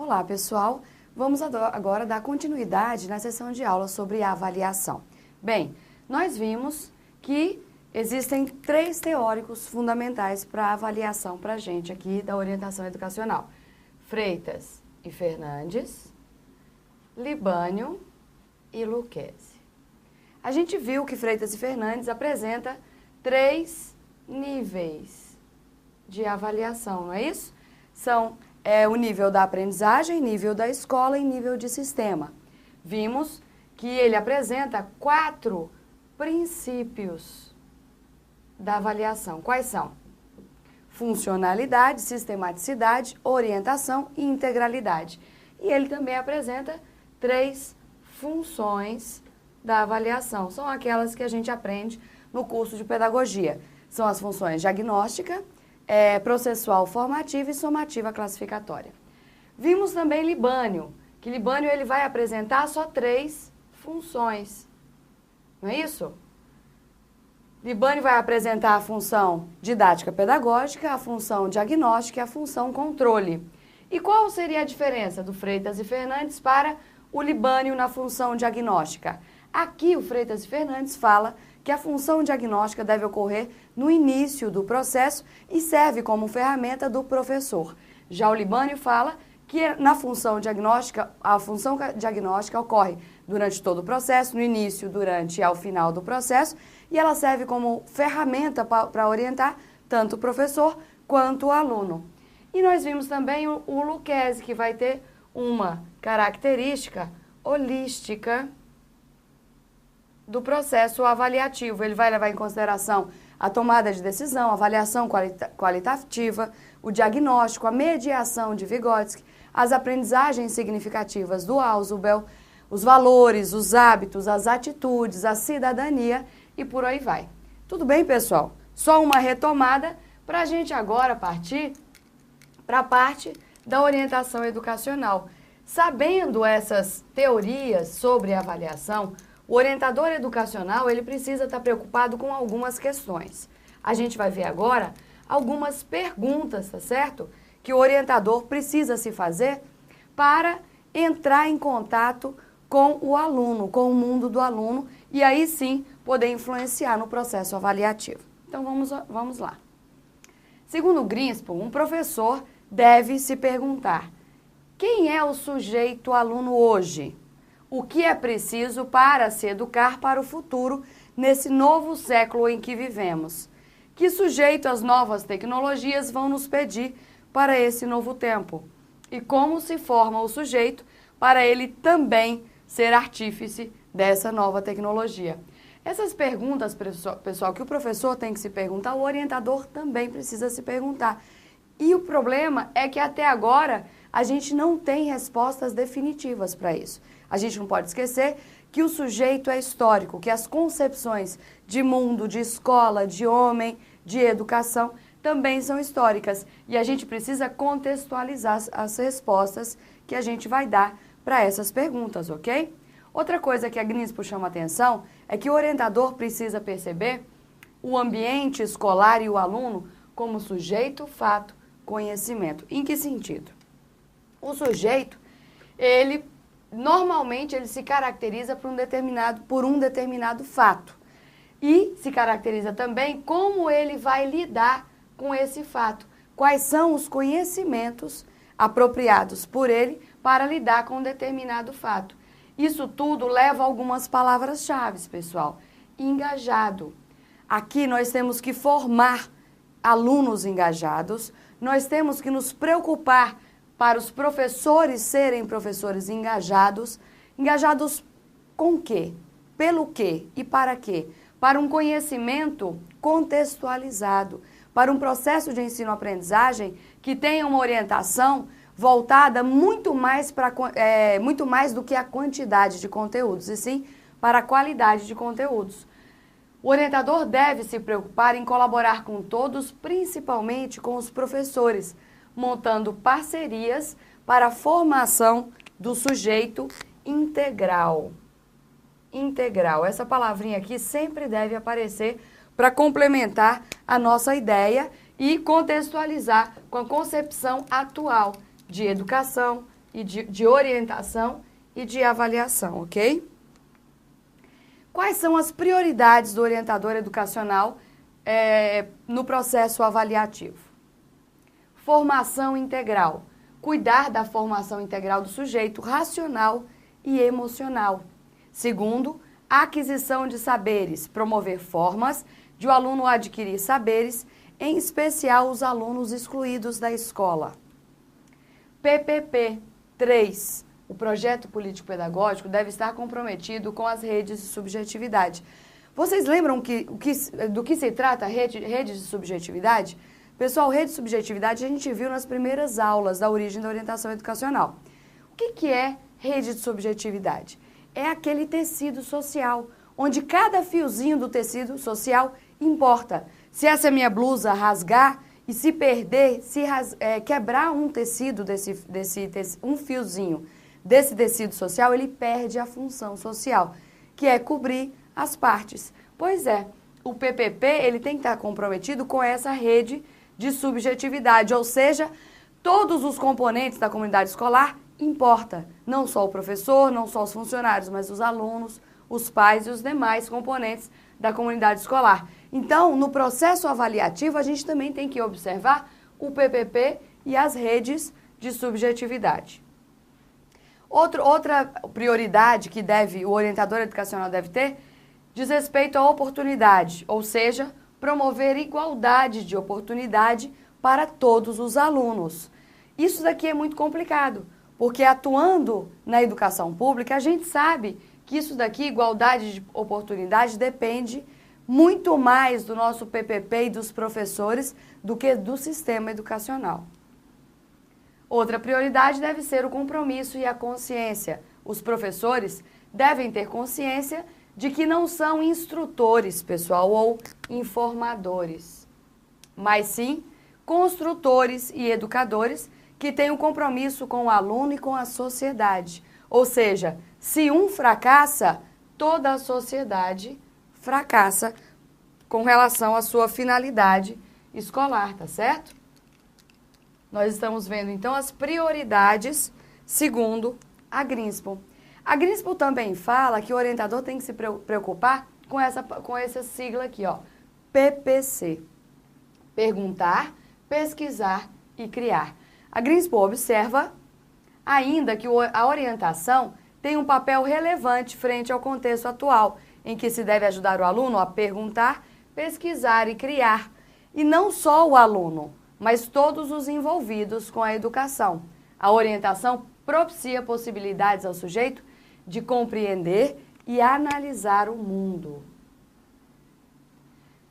Olá, pessoal. Vamos agora dar continuidade na sessão de aula sobre avaliação. Bem, nós vimos que existem 3 teóricos fundamentais para a avaliação para a gente aqui da orientação educacional. Freitas e Fernandes, Libânio e Lucchesi. A gente viu que Freitas e Fernandes apresenta 3 níveis de avaliação, não é isso? São o nível da aprendizagem, nível da escola e nível de sistema. Vimos que ele apresenta 4 princípios da avaliação. Quais são? Funcionalidade, sistematicidade, orientação e integralidade. E ele também apresenta 3 funções da avaliação. São aquelas que a gente aprende no curso de pedagogia. São as funções diagnóstica, processual formativa e somativa classificatória. Vimos também Libânio, que Libânio ele vai apresentar só 3 funções. Não é isso? Libânio vai apresentar a função didática pedagógica, a função diagnóstica e a função controle. E qual seria a diferença do Freitas e Fernandes para o Libânio na função diagnóstica? Aqui o Freitas e Fernandes fala que a função diagnóstica deve ocorrer no início do processo e serve como ferramenta do professor. Já o Libânio fala que na função diagnóstica, a função diagnóstica ocorre durante todo o processo, no início, durante e ao final do processo, e ela serve como ferramenta para orientar tanto o professor quanto o aluno. E nós vimos também o Lucchesi, que vai ter uma característica holística do processo avaliativo. Ele vai levar em consideração a tomada de decisão, a avaliação qualitativa, o diagnóstico, a mediação de Vygotsky, as aprendizagens significativas do Ausubel, os valores, os hábitos, as atitudes, a cidadania e por aí vai. Tudo bem, pessoal? Só uma retomada para a gente agora partir para a parte da orientação educacional. Sabendo essas teorias sobre avaliação, o orientador educacional, ele precisa estar preocupado com algumas questões. A gente vai ver agora algumas perguntas, tá certo? Que o orientador precisa se fazer para entrar em contato com o aluno, com o mundo do aluno, e aí sim poder influenciar no processo avaliativo. Então vamos lá. Segundo Grinspoon, um professor deve se perguntar: quem é o sujeito aluno hoje? O que é preciso para se educar para o futuro nesse novo século em que vivemos? Que sujeito as novas tecnologias vão nos pedir para esse novo tempo? E como se forma o sujeito para ele também ser artífice dessa nova tecnologia? Essas perguntas, pessoal, que o professor tem que se perguntar, o orientador também precisa se perguntar. E o problema é que até agora a gente não tem respostas definitivas para isso. A gente não pode esquecer que o sujeito é histórico, que as concepções de mundo, de escola, de homem, de educação também são históricas. E a gente precisa contextualizar as respostas que a gente vai dar para essas perguntas, ok? Outra coisa que a Grinspoon chama atenção é que o orientador precisa perceber o ambiente escolar e o aluno como sujeito, fato, conhecimento. Em que sentido? O sujeito, normalmente ele se caracteriza por um determinado fato e se caracteriza também como ele vai lidar com esse fato. Quais são os conhecimentos apropriados por ele para lidar com um determinado fato. Isso tudo leva a algumas palavras-chave, pessoal. Engajado. Aqui nós temos que formar alunos engajados, nós temos que nos preocupar para os professores serem professores engajados. Engajados com quê? Pelo quê? E para quê? Para um conhecimento contextualizado, para um processo de ensino-aprendizagem que tenha uma orientação voltada muito mais do que a quantidade de conteúdos, e sim para a qualidade de conteúdos. O orientador deve se preocupar em colaborar com todos, principalmente com os professores, montando parcerias para a formação do sujeito integral. Integral. Essa palavrinha aqui sempre deve aparecer para complementar a nossa ideia e contextualizar com a concepção atual de educação e de orientação e de avaliação, ok? Quais são as prioridades do orientador educacional no processo avaliativo? Formação integral. Cuidar da formação integral do sujeito racional e emocional. Segundo, aquisição de saberes. Promover formas de o aluno adquirir saberes, em especial os alunos excluídos da escola. PPP 3. O projeto político-pedagógico deve estar comprometido com as redes de subjetividade. Vocês lembram do que se trata redes de subjetividade? Pessoal, rede de subjetividade a gente viu nas primeiras aulas da origem da orientação educacional. O que é rede de subjetividade? É aquele tecido social, onde cada fiozinho do tecido social importa. Se essa minha blusa rasgar e se perder, quebrar um tecido, um fiozinho desse tecido social, ele perde a função social, que é cobrir as partes. Pois é, o PPP ele tem que estar comprometido com essa rede de subjetividade, ou seja, todos os componentes da comunidade escolar importa, não só o professor, não só os funcionários, mas os alunos, os pais e os demais componentes da comunidade escolar. Então, no processo avaliativo, a gente também tem que observar o PPP e as redes de subjetividade. Outra prioridade que o orientador educacional deve ter diz respeito à oportunidade, ou seja, promover igualdade de oportunidade para todos os alunos. Isso daqui é muito complicado, porque atuando na educação pública, a gente sabe que isso daqui, igualdade de oportunidade, depende muito mais do nosso PPP e dos professores do que do sistema educacional. Outra prioridade deve ser o compromisso e a consciência. Os professores devem ter consciência de que não são instrutores, pessoal, ou informadores, mas sim construtores e educadores que têm um compromisso com o aluno e com a sociedade. Ou seja, se um fracassa, toda a sociedade fracassa com relação à sua finalidade escolar, tá certo? Nós estamos vendo, então, as prioridades segundo a Grinspoon. A Grinspoon também fala que o orientador tem que se preocupar com essa sigla aqui, ó, PPC. Perguntar, pesquisar e criar. A Grinspoon observa ainda que a orientação tem um papel relevante frente ao contexto atual, em que se deve ajudar o aluno a perguntar, pesquisar e criar. E não só o aluno, mas todos os envolvidos com a educação. A orientação propicia possibilidades ao sujeito de compreender e analisar o mundo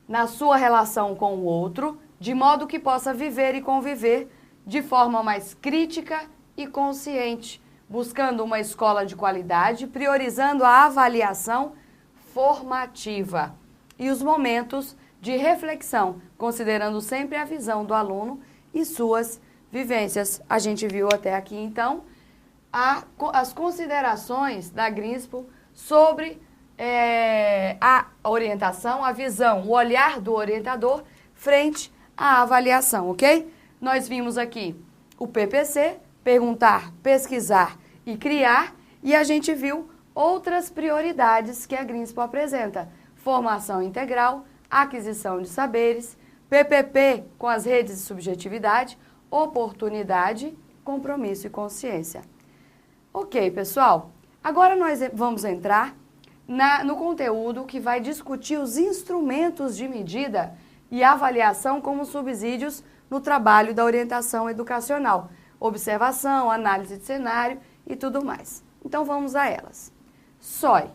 na sua relação com o outro, de modo que possa viver e conviver de forma mais crítica e consciente, buscando uma escola de qualidade, priorizando a avaliação formativa e os momentos de reflexão, considerando sempre a visão do aluno e suas vivências. A gente viu até aqui, então, as considerações da Grinspoon sobre a orientação, a visão, o olhar do orientador frente à avaliação, ok? Nós vimos aqui o PPC, perguntar, pesquisar e criar, e a gente viu outras prioridades que a Grinspoon apresenta: formação integral, aquisição de saberes, PPP com as redes de subjetividade, oportunidade, compromisso e consciência. Ok, pessoal, agora nós vamos entrar no conteúdo que vai discutir os instrumentos de medida e avaliação como subsídios no trabalho da orientação educacional, observação, análise de cenário e tudo mais. Então vamos a elas. SOI,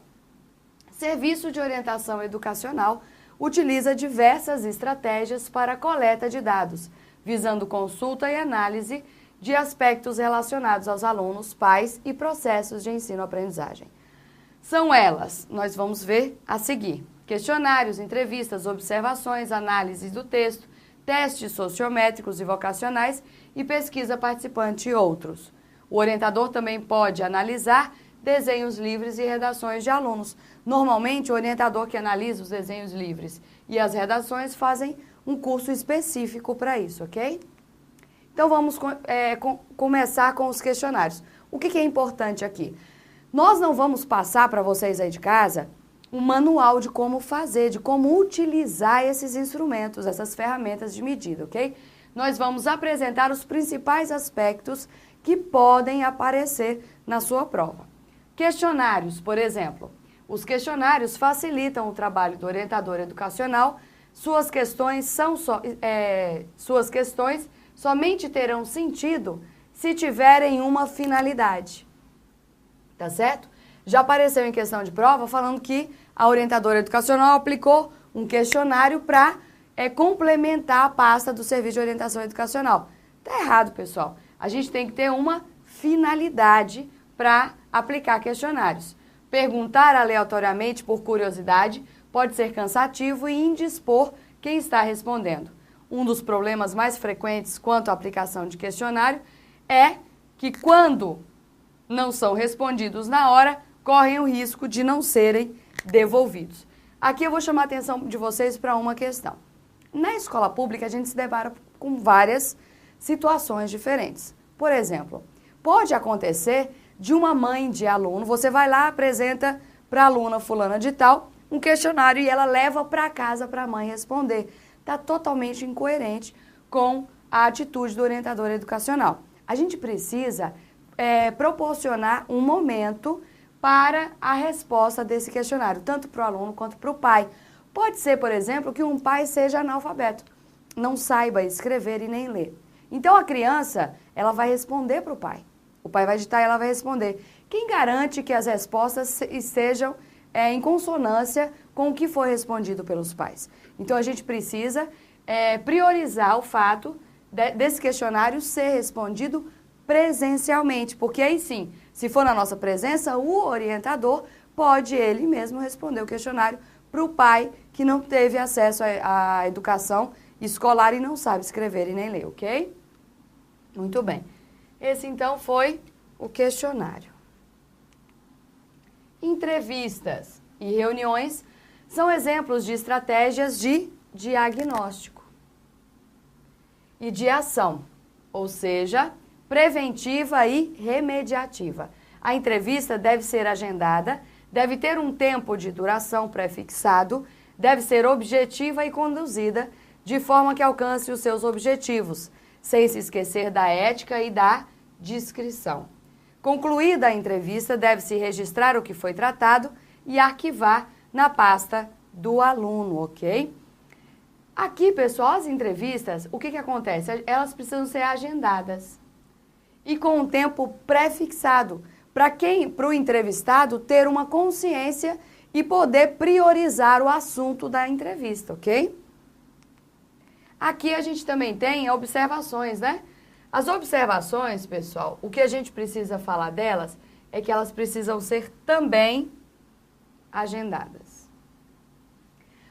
Serviço de Orientação Educacional, utiliza diversas estratégias para a coleta de dados, visando consulta e análise de aspectos relacionados aos alunos, pais e processos de ensino-aprendizagem. São elas, nós vamos ver a seguir: questionários, entrevistas, observações, análise do texto, testes sociométricos e vocacionais e pesquisa participante e outros. O orientador também pode analisar desenhos livres e redações de alunos. Normalmente, o orientador que analisa os desenhos livres e as redações fazem um curso específico para isso, ok? Então, vamos começar com os questionários. O que é importante aqui? Nós não vamos passar para vocês aí de casa um manual de como fazer, de como utilizar esses instrumentos, essas ferramentas de medida, ok? Nós vamos apresentar os principais aspectos que podem aparecer na sua prova. Questionários, por exemplo. Os questionários facilitam o trabalho do orientador educacional. Suas questões somente terão sentido se tiverem uma finalidade. Tá certo? Já apareceu em questão de prova falando que a orientadora educacional aplicou um questionário para complementar a pasta do Serviço de Orientação Educacional. Tá errado, pessoal. A gente tem que ter uma finalidade para aplicar questionários. Perguntar aleatoriamente por curiosidade pode ser cansativo e indispor quem está respondendo. Um dos problemas mais frequentes quanto à aplicação de questionário é que quando não são respondidos na hora, correm o risco de não serem devolvidos. Aqui eu vou chamar a atenção de vocês para uma questão. Na escola pública, a gente se depara com várias situações diferentes. Por exemplo, pode acontecer de uma mãe de aluno, você vai lá, apresenta para a aluna fulana de tal um questionário e ela leva para casa para a mãe responder. Está totalmente incoerente com a atitude do orientador educacional. A gente precisa proporcionar um momento para a resposta desse questionário, tanto para o aluno quanto para o pai. Pode ser, por exemplo, que um pai seja analfabeto, não saiba escrever e nem ler. Então a criança, ela vai responder para o pai. O pai vai digitar e ela vai responder. Quem garante que as respostas estejam em consonância com o que foi respondido pelos pais? Então a gente precisa priorizar o fato desse questionário ser respondido presencialmente, porque aí sim, se for na nossa presença, o orientador pode ele mesmo responder o questionário para o pai que não teve acesso à educação escolar e não sabe escrever e nem ler, ok? Muito bem. Esse então foi o questionário. Entrevistas e reuniões são exemplos de estratégias de diagnóstico e de ação, ou seja, preventiva e remediativa. A entrevista deve ser agendada, deve ter um tempo de duração pré-fixado, deve ser objetiva e conduzida de forma que alcance os seus objetivos, sem se esquecer da ética e da discrição. Concluída a entrevista, deve-se registrar o que foi tratado e arquivar na pasta do aluno, ok? Aqui, pessoal, as entrevistas, o que acontece? Elas precisam ser agendadas e com um tempo pré-fixado, para o entrevistado ter uma consciência e poder priorizar o assunto da entrevista, ok? Aqui a gente também tem observações, né? As observações, pessoal, o que a gente precisa falar delas é que elas precisam ser também agendadas.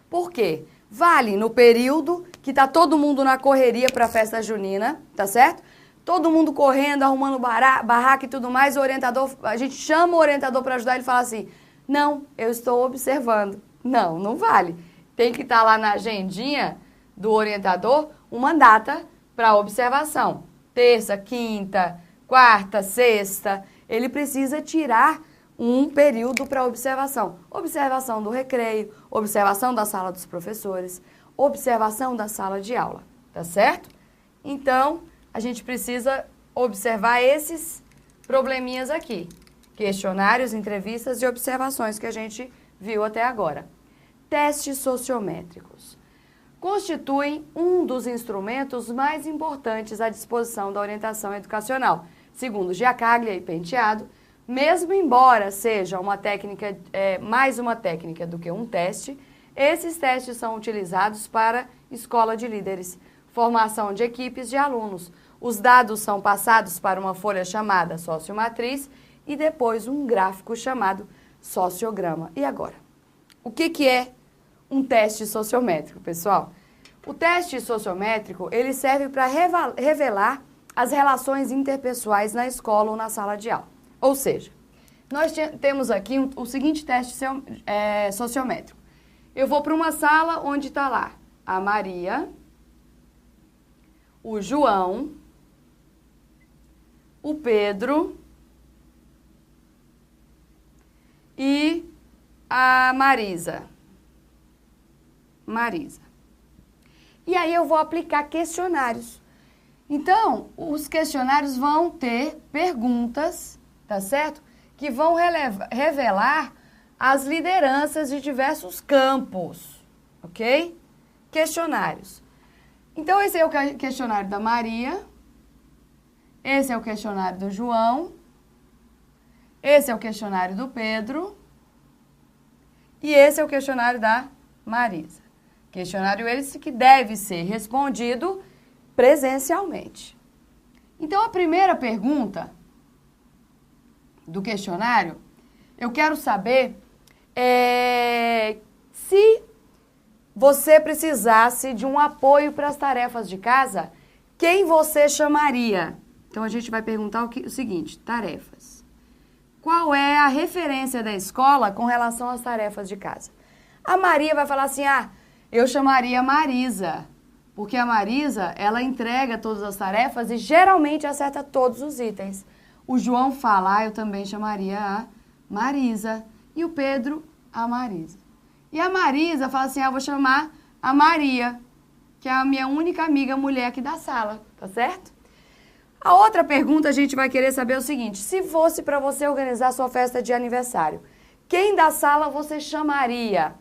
Por quê? Vale no período que tá todo mundo na correria para a festa junina, tá certo? Todo mundo correndo, arrumando barraca e tudo mais, o orientador, a gente chama o orientador para ajudar, ele fala assim, não, eu estou observando. Não, não vale. Tem que estar lá na agendinha do orientador uma data para observação. Terça, quinta, quarta, sexta, ele precisa tirar um período para observação. Observação do recreio, observação da sala dos professores, observação da sala de aula, tá certo? Então, a gente precisa observar esses probleminhas aqui. Questionários, entrevistas e observações que a gente viu até agora. Testes sociométricos. Constituem um dos instrumentos mais importantes à disposição da orientação educacional. Segundo Giacaglia e Penteado, mesmo embora seja uma técnica, mais uma técnica do que um teste, esses testes são utilizados para escola de líderes, formação de equipes de alunos. Os dados são passados para uma folha chamada sociomatriz e depois um gráfico chamado sociograma. E agora? O que é um teste sociométrico, pessoal? O teste sociométrico, ele serve para revelar as relações interpessoais na escola ou na sala de aula. Ou seja, nós temos aqui o seguinte teste sociométrico. Eu vou para uma sala onde está lá a Maria, o João, o Pedro e a Marisa. Marisa. E aí eu vou aplicar questionários. Então, os questionários vão ter perguntas, tá certo? Que vão revelar as lideranças de diversos campos, ok? Questionários. Então, esse é o questionário da Maria, esse é o questionário do João, esse é o questionário do Pedro e esse é o questionário da Marisa. Questionário esse que deve ser respondido presencialmente. Então, a primeira pergunta do questionário, eu quero saber se você precisasse de um apoio para as tarefas de casa, quem você chamaria? Então, a gente vai perguntar o seguinte, tarefas. Qual é a referência da escola com relação às tarefas de casa? A Maria vai falar assim, eu chamaria a Marisa, porque a Marisa, ela entrega todas as tarefas e geralmente acerta todos os itens. O João fala, eu também chamaria a Marisa. E o Pedro, a Marisa. E a Marisa fala assim, vou chamar a Maria, que é a minha única amiga mulher aqui da sala, tá certo? A outra pergunta a gente vai querer saber o seguinte, se fosse para você organizar sua festa de aniversário, quem da sala você chamaria?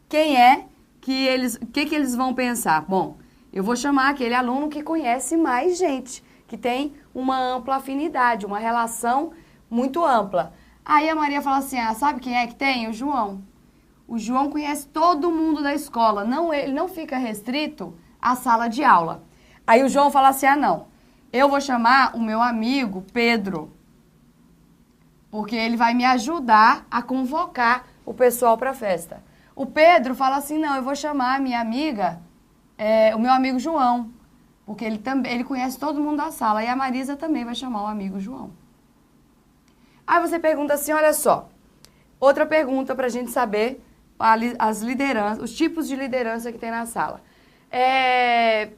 Quem é que eles vão pensar? Bom, eu vou chamar aquele aluno que conhece mais gente, que tem uma ampla afinidade, uma relação muito ampla. Aí a Maria fala assim, sabe quem é que tem? O João. O João conhece todo mundo da escola, ele não fica restrito à sala de aula. Aí o João fala assim, não, eu vou chamar o meu amigo Pedro, porque ele vai me ajudar a convocar o pessoal para a festa. O Pedro fala assim, não, eu vou chamar a minha amiga, o meu amigo João, porque ele conhece todo mundo da sala. E a Marisa também vai chamar o amigo João. Aí você pergunta assim, olha só, outra pergunta para a gente saber as lideranças, os tipos de liderança que tem na sala.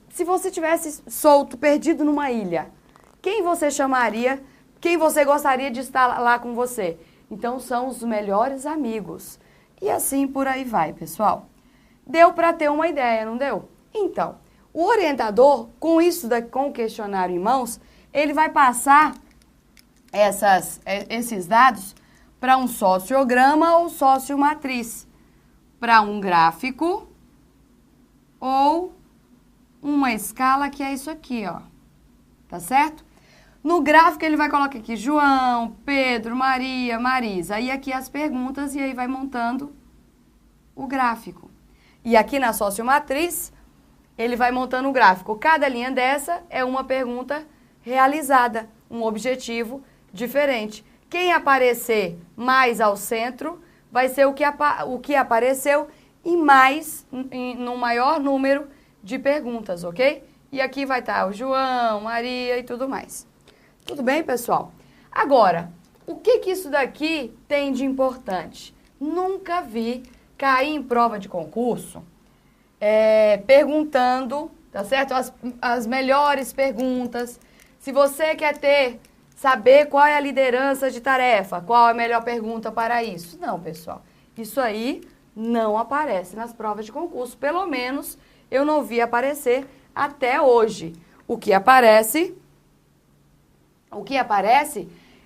Se você tivesse solto, perdido numa ilha, quem você chamaria, quem você gostaria de estar lá com você? Então, são os melhores amigos. E assim por aí vai, pessoal. Deu para ter uma ideia, não deu? Então, o orientador, com o questionário em mãos, ele vai passar esses dados para um sociograma ou sociomatriz, para um gráfico ou uma escala, que é isso aqui, ó. Tá certo? No gráfico ele vai colocar aqui João, Pedro, Maria, Marisa. E aqui as perguntas e aí vai montando o gráfico. E aqui na sociomatriz ele vai montando o gráfico. Cada linha dessa é uma pergunta realizada, um objetivo diferente. Quem aparecer mais ao centro vai ser o que apareceu no maior número de perguntas, ok? E aqui vai estar o João, Maria e tudo mais. Tudo bem, pessoal? Agora, o que isso daqui tem de importante? Nunca vi cair em prova de concurso perguntando, tá certo? As melhores perguntas. Se você quer saber qual é a liderança de tarefa, qual é a melhor pergunta para isso? Não, pessoal. Isso aí não aparece nas provas de concurso. Pelo menos eu não vi aparecer até hoje. O que aparece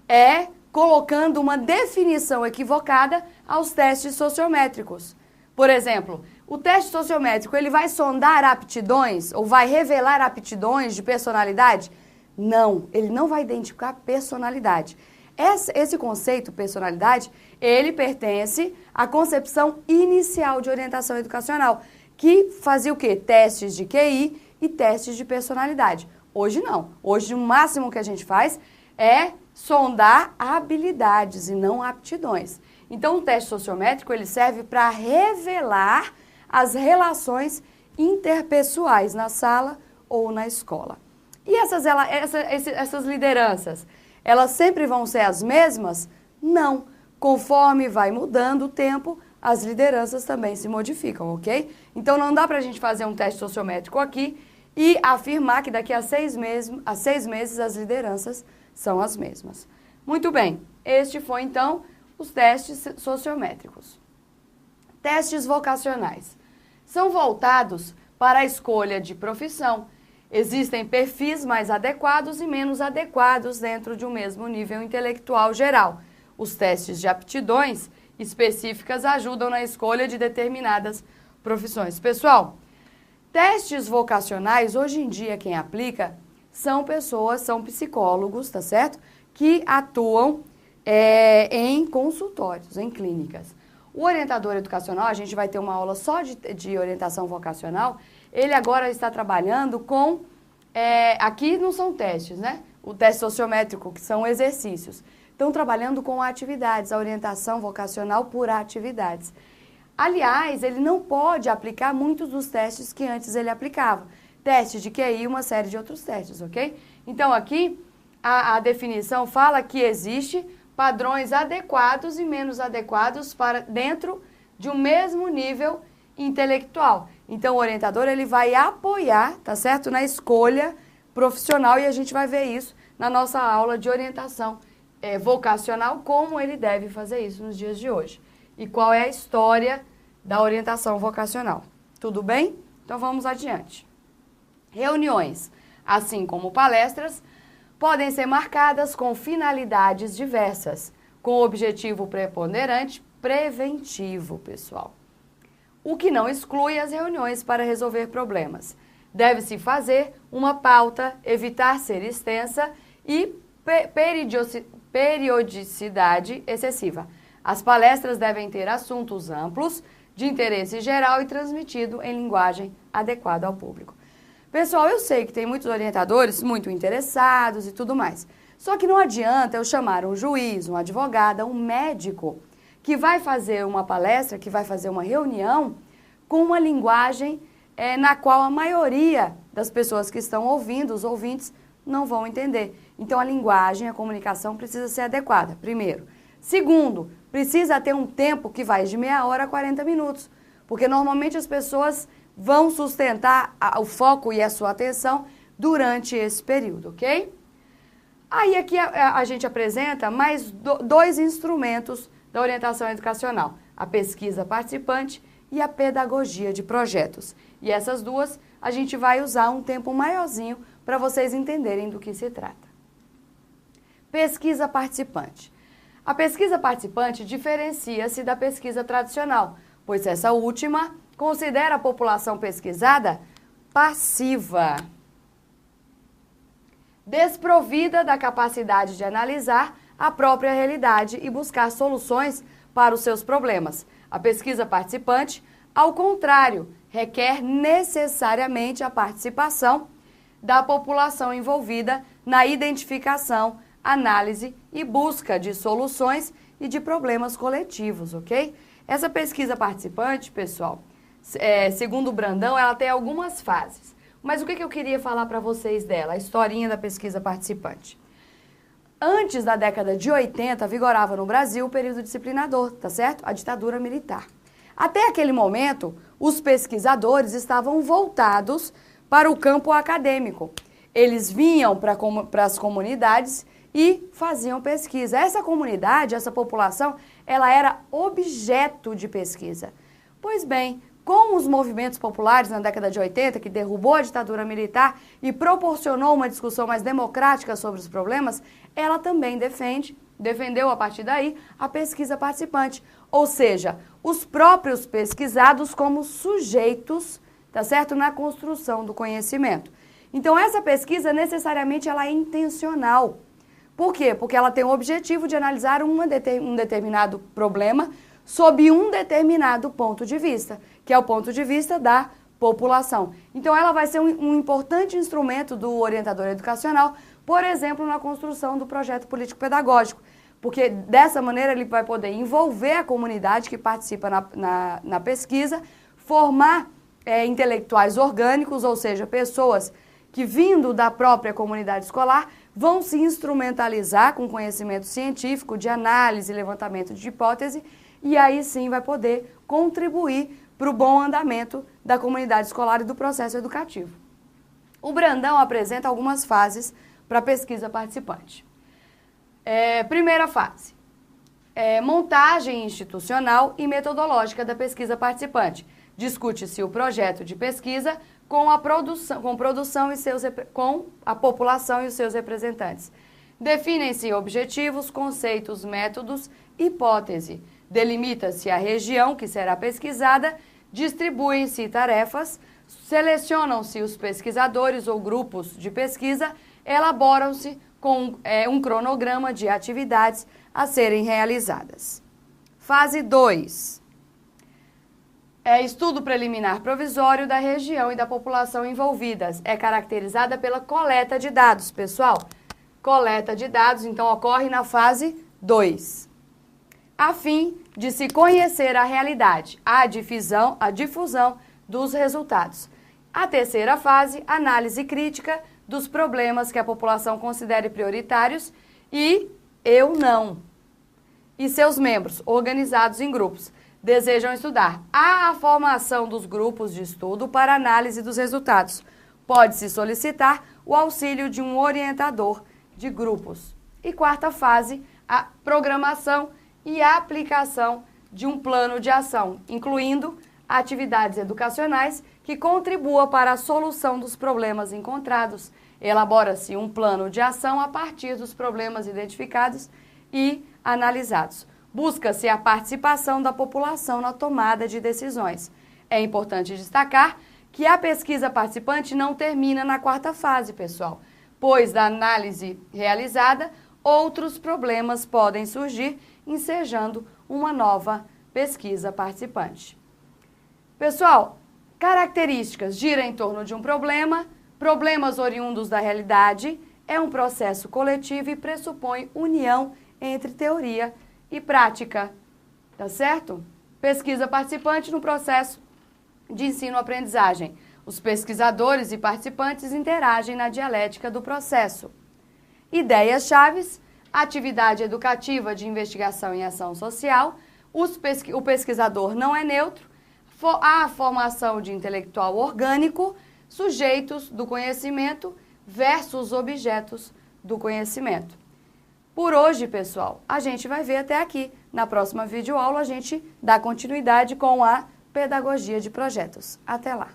é colocando uma definição equivocada aos testes sociométricos. Por exemplo, o teste sociométrico, ele vai sondar aptidões ou vai revelar aptidões de personalidade? Não, ele não vai identificar personalidade. Esse conceito, personalidade, ele pertence à concepção inicial de orientação educacional, que fazia o quê? Testes de QI e testes de personalidade. Hoje não. Hoje o máximo que a gente faz é sondar habilidades e não aptidões. Então o teste sociométrico ele serve para revelar as relações interpessoais na sala ou na escola. E essas lideranças, elas sempre vão ser as mesmas? Não. Conforme vai mudando o tempo, as lideranças também se modificam, ok? Então não dá para a gente fazer um teste sociométrico aqui e afirmar que daqui a 6 meses as lideranças são as mesmas. Muito bem, este foi então os testes sociométricos. Testes vocacionais são voltados para a escolha de profissão. Existem perfis mais adequados e menos adequados dentro de um mesmo nível intelectual geral. Os testes de aptidões específicas ajudam na escolha de determinadas profissões. Pessoal, testes vocacionais, hoje em dia quem aplica são psicólogos, tá certo? Que atuam em consultórios, em clínicas. O orientador educacional, a gente vai ter uma aula só de orientação vocacional, ele agora está trabalhando com, aqui não são testes, né? O teste sociométrico, que são exercícios. Estão trabalhando com atividades, a orientação vocacional por atividades. Aliás, ele não pode aplicar muitos dos testes que antes ele aplicava. Teste de QI e uma série de outros testes, ok? Então, aqui, a definição fala que existe padrões adequados e menos adequados para dentro de um mesmo nível intelectual. Então, o orientador ele vai apoiar, tá certo, na escolha profissional, e a gente vai ver isso na nossa aula de orientação vocacional, como ele deve fazer isso nos dias de hoje. E qual é a história da orientação vocacional. Tudo bem? Então, vamos adiante. Reuniões, assim como palestras, podem ser marcadas com finalidades diversas, com objetivo preponderante preventivo, pessoal. O que não exclui as reuniões para resolver problemas. Deve-se fazer uma pauta, evitar ser extensa e periodicidade excessiva. As palestras devem ter assuntos amplos, de interesse geral e transmitido em linguagem adequada ao público. Pessoal, eu sei que tem muitos orientadores muito interessados e tudo mais. Só que não adianta eu chamar um juiz, um advogado, um médico que vai fazer uma palestra, que vai fazer uma reunião com uma linguagem na qual a maioria das pessoas que estão ouvindo, os ouvintes, não vão entender. Então, a linguagem, a comunicação precisa ser adequada, primeiro. Segundo, precisa ter um tempo que vai de meia hora a 40 minutos, porque normalmente as pessoas vão sustentar o foco e a sua atenção durante esse período, ok? Aí aqui a gente apresenta mais dois instrumentos da orientação educacional, a pesquisa participante e a pedagogia de projetos. E essas duas a gente vai usar um tempo maiorzinho para vocês entenderem do que se trata. Pesquisa participante. A pesquisa participante diferencia-se da pesquisa tradicional, pois essa última considera a população pesquisada passiva, desprovida da capacidade de analisar a própria realidade e buscar soluções para os seus problemas. A pesquisa participante, ao contrário, requer necessariamente a participação da população envolvida na identificação, análise e busca de soluções e de problemas coletivos, ok? Essa pesquisa participante, pessoal, segundo o Brandão, ela tem algumas fases. Mas o que eu queria falar para vocês dela? A historinha da pesquisa participante. Antes da década de 80, vigorava no Brasil o período disciplinador, tá certo? A ditadura militar. Até aquele momento, os pesquisadores estavam voltados para o campo acadêmico. Eles vinham para as comunidades e faziam pesquisa. Essa comunidade, essa população, ela era objeto de pesquisa. Pois bem, com os movimentos populares na década de 80, que derrubou a ditadura militar e proporcionou uma discussão mais democrática sobre os problemas, ela também defendeu a partir daí a pesquisa participante. Ou seja, os próprios pesquisados como sujeitos, tá certo? Na construção do conhecimento. Então, essa pesquisa, necessariamente, ela é intencional. Por quê? Porque ela tem o objetivo de analisar um determinado problema sob um determinado ponto de vista, que é o ponto de vista da população. Então, ela vai ser um importante instrumento do orientador educacional, por exemplo, na construção do projeto político-pedagógico, porque dessa maneira ele vai poder envolver a comunidade que participa na pesquisa, formar intelectuais orgânicos, ou seja, pessoas que, vindo da própria comunidade escolar, vão se instrumentalizar com conhecimento científico, de análise e levantamento de hipótese, e aí sim vai poder contribuir para o bom andamento da comunidade escolar e do processo educativo. O Brandão apresenta algumas fases para a pesquisa participante. Primeira fase, Montagem institucional e metodológica da pesquisa participante. Discute-se o projeto de pesquisa com a população e os seus representantes. Definem-se objetivos, conceitos, métodos, hipótese. Delimita-se a região que será pesquisada, distribuem-se tarefas, selecionam-se os pesquisadores ou grupos de pesquisa, elaboram-se com um cronograma de atividades a serem realizadas. Fase 2. Estudo preliminar provisório da região e da população envolvidas. É caracterizada pela coleta de dados, pessoal. Coleta de dados, então, ocorre na fase 2. A fim de se conhecer a realidade, a difusão dos resultados. A terceira fase, análise crítica dos problemas que a população considere prioritários e seus membros, organizados em grupos, desejam estudar. Há a formação dos grupos de estudo para análise dos resultados. Pode-se solicitar o auxílio de um orientador de grupos. E quarta fase, a programação e a aplicação de um plano de ação, incluindo atividades educacionais que contribuam para a solução dos problemas encontrados. Elabora-se um plano de ação a partir dos problemas identificados e analisados. Busca-se a participação da população na tomada de decisões. É importante destacar que a pesquisa participante não termina na quarta fase, pessoal, pois da análise realizada, outros problemas podem surgir, ensejando uma nova pesquisa participante. Pessoal, características: gira em torno de um problema, problemas oriundos da realidade, é um processo coletivo e pressupõe união entre teoria e prática, tá certo? Pesquisa participante no processo de ensino-aprendizagem. Os pesquisadores e participantes interagem na dialética do processo. Ideias-chaves: atividade educativa de investigação em ação social, o pesquisador não é neutro, a formação de intelectual orgânico, sujeitos do conhecimento versus objetos do conhecimento. Por hoje, pessoal, a gente vai ver até aqui. Na próxima videoaula, a gente dá continuidade com a pedagogia de projetos. Até lá!